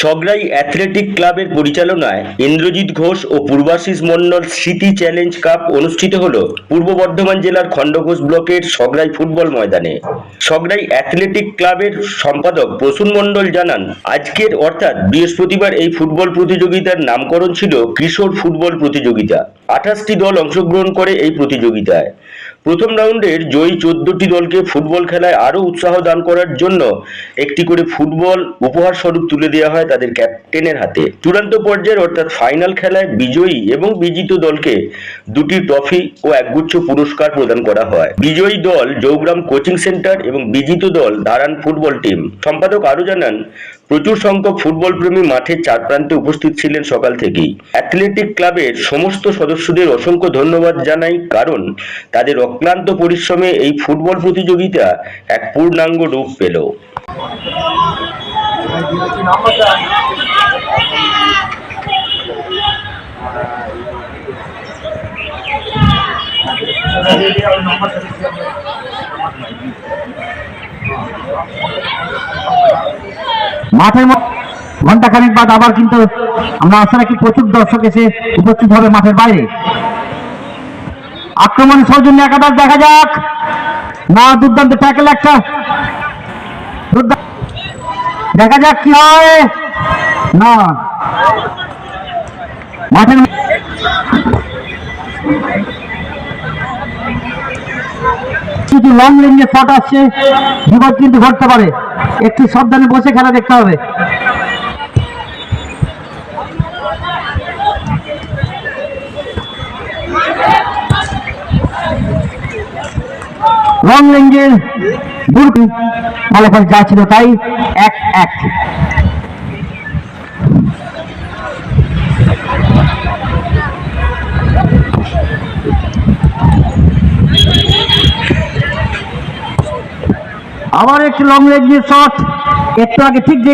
সগড়াই athletic ক্লাবের পরিচালনায় ইন্দ্রজিৎ ঘোষ ও পূর্বাশিস মণ্ডল স্মৃতি চ্যালেঞ্জ কাপ অনুষ্ঠিত হল পূর্ব বর্ধমান জেলার খণ্ডঘোষ ব্লকের সগড়াই ফুটবল ময়দানে। সগড়াই অ্যাথলেটিক ক্লাবের সম্পাদক প্রসূন মণ্ডল জানান, আজকের অর্থাৎ বৃহস্পতিবার এই ফুটবল প্রতিযোগিতার নামকরণ ছিল কিশোর ফুটবল প্রতিযোগিতা। 28টি দল অংশগ্রহণ করে এই প্রতিযোগিতায়। প্রথম রাউন্ডের জয়ী 14টি দলকে ফুটবল খেলায় আরও উৎসাহ দান করার জন্য একটি করে ফুটবল উপহার স্বরূপ তুলে দেওয়া হয় তাদের ক্যাপ্টেনের হাতে। চূড়ান্ত পর্যায়ের অর্থাৎ ফাইনাল খেলায় বিজয়ী এবং বিজিত দলকে 2টি ট্রফি ও একগুচ্ছ পুরস্কার প্রদান করা হয়। বিজয়ী দল জৌগ্রাম কোচিং সেন্টার এবং বিজিত দল ধারান ফুটবল টিম। সম্পাদক আরও জানান, প্রচুর সংখ্যক ফুটবল প্রেমী মাঠের চার প্রান্তে উপস্থিত ছিলেন সকাল থেকেই। অ্যাথলেটিক ক্লাবের সমস্ত সদস্যদের অসংখ্য ধন্যবাদ জানাই, কারণ তাদের অক্লান্ত পরিশ্রমে এই ফুটবল প্রতিযোগিতা এক পূর্ণাঙ্গ রূপ পেল। মাঠের ঘন্টা খানিক বাদ আবার কিন্তু আমরা আশা রাখি প্রচুর দর্শক এসে উপস্থিত হবে মাঠের বাইরে। আক্রমণ সৌজন্য একাদশ দেখা যাক না, দুর্দান্ত ট্যাকেল একটা, দেখা যাক কি হয় না। মাঠের কিছু লং রেঞ্জে শট আসছে, বিপদ কিন্তু ঘটতে পারে, একটু সাবধানে বসে খেলা দেখতে হবে। লং রেঞ্জের দূর ফলাফল যা ছিল তাই 1-1। আবার একটু লং রেঞ্জের শট, একটু আগে ঠিক যে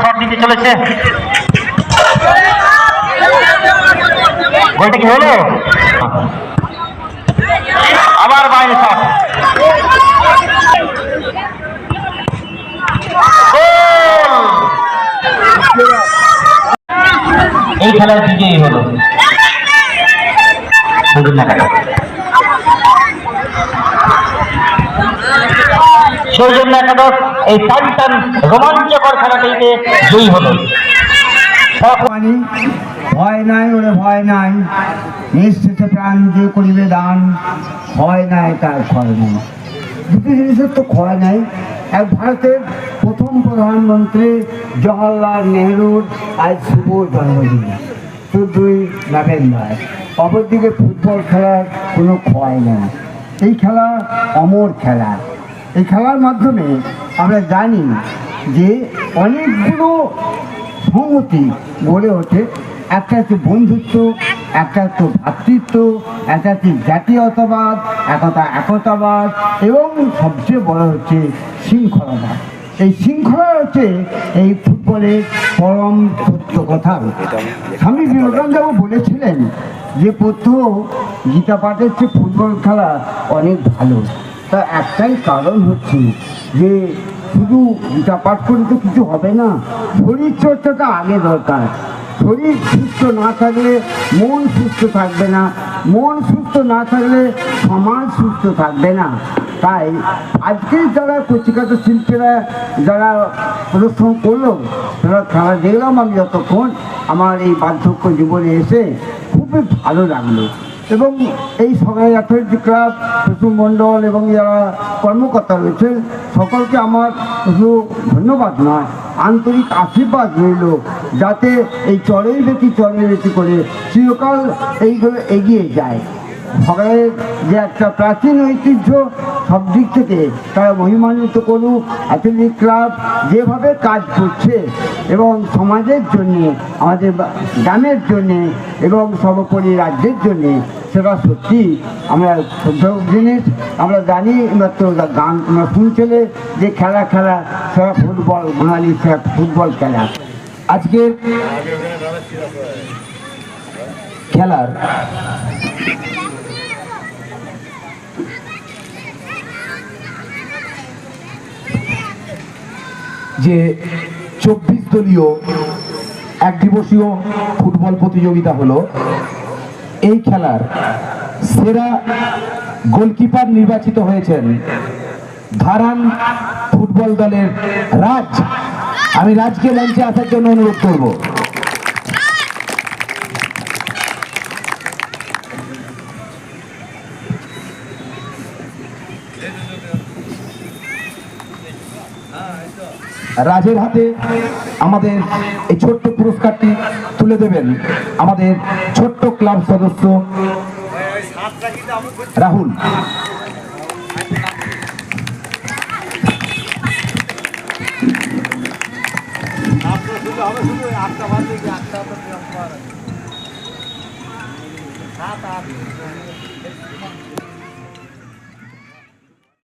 শট নিতে চলেছে। গোলটা কি হলো? আবার বাইরে শট, এই খেলার বিজয়ী হলো সৌজন্য একাদশ। এই টান রোমাঞ্চকর খেলাটিতে জয়ী হলো। ভয় নাই ওরে ভয় নাই, নিশ্চিত প্রাণ যে করিবে দান, ভয় নাই তার ক্ষয় নাই। দুটি জিনিসের তো ক্ষয় নাই। এক ভারতের প্রথম প্রধানমন্ত্রী জওহরলাল নেহরুর আজ শুভ জন্মদিন, 14ই নভেম্বর। অপরদিকে ফুটবল খেলার কোনো ক্ষয় নেই। এই খেলা অমর খেলা। এই খেলার মাধ্যমে আমরা জানি যে অনেকগুলো সংহতি গড়ে ওঠে। একটা হচ্ছে বন্ধুত্ব, একটা হচ্ছে ভ্রাতৃত্ব, একটা হচ্ছে জাতীয়তাবাদ, একতাবাদ এবং সবচেয়ে বড় হচ্ছে শৃঙ্খলাবাদ। এই শৃঙ্খলা হচ্ছে এই ফুটবলের পরম সত্য কথা। স্বামী বিবেকানন্দ বলেছিলেন যে প্রথম গীতা পাঠের চেয়ে ফুটবল খেলা অনেক ভালো। তা একটাই কারণ হচ্ছে যে শুধু গীতা পাঠ করে তো কিছু হবে না, শরীর চর্চাটা আগে দরকার। শরীর সুস্থ না থাকলে মন সুস্থ থাকবে না, মন সুস্থ না থাকলে সমাজ সুস্থ থাকবে না। তাই আজকে যারা কচিকাতা শিল্পীরা যারা প্রদর্শন করলো, তারা খেলা দেখলাম আমি যতক্ষণ আমার এই বার্ধক্য জীবনে এসে খুবই ভালো লাগলো। এবং এই সগড়াই অ্যাথলেটিক ক্লাব, প্রসূন মণ্ডল এবং যারা কর্মকর্তা রয়েছে সকলকে আমার শুধু ধন্যবাদ নয়, আন্তরিক আশীর্বাদ রইল, যাতে এই চরের বেশি করে চিরকাল এইগুলো এগিয়ে যায়। সগড়াইয়ের যে একটা প্রাচীন ঐতিহ্য সব দিক থেকে তারা মহিমান্বিত করুক। অ্যাথলেটিক ক্লাব যেভাবে কাজ করছে এবং সমাজের জন্যে, আমাদের গ্রামের জন্যে এবং সর্বোপরি রাজ্যের জন্যে, সেটা সত্যি আমরা শ্রদ্ধেয় জিনিস। আমরা জানি মাত্র গান তোমরা শুনছিলে যে খেলা সেটা ফুটবল, বাঙালি সেটা ফুটবল খেলা। আজকে খেলার যে 24 দলীয় এক দিবসীয় ফুটবল প্রতিযোগিতা হলো, এই খেলার সেরা গোলকিপার নির্বাচিত হয়েছেন ধারান ফুটবল দলের রাজ। আমি রাজকে মঞ্চে আসার জন্য অনুরোধ করব। রাজের হাতে আমাদের এই ছোট্ট পুরস্কারটি তুলে দেবেন আমাদের ছোট্ট ক্লাব সদস্য রাহুল।